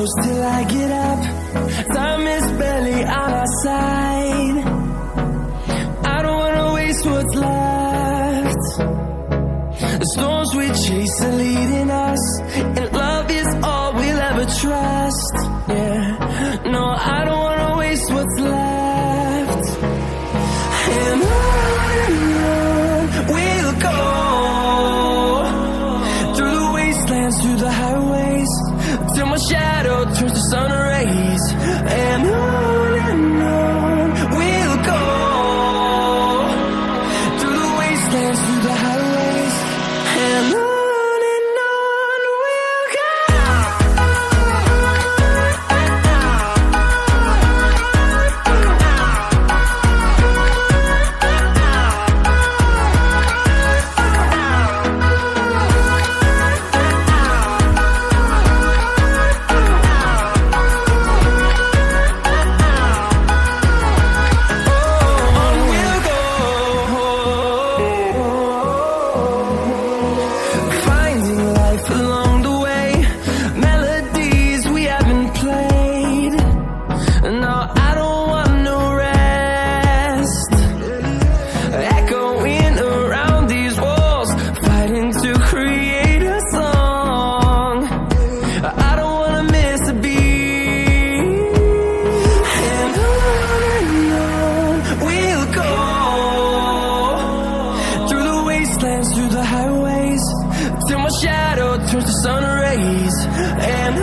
close till I get up. Time is barely on our side. I don't wanna waste what's left. The storms we chase are leading us, and love is all we'll ever trust. Yeah, no, I don't wanna waste what's left. And on we'll go, through the wastelands, through the highways, till my shadow turns to sun rays. And on we'll go, through the wastelands, through the highways, and on we'll go. Through the highways, till my shadow turns to sun rays. And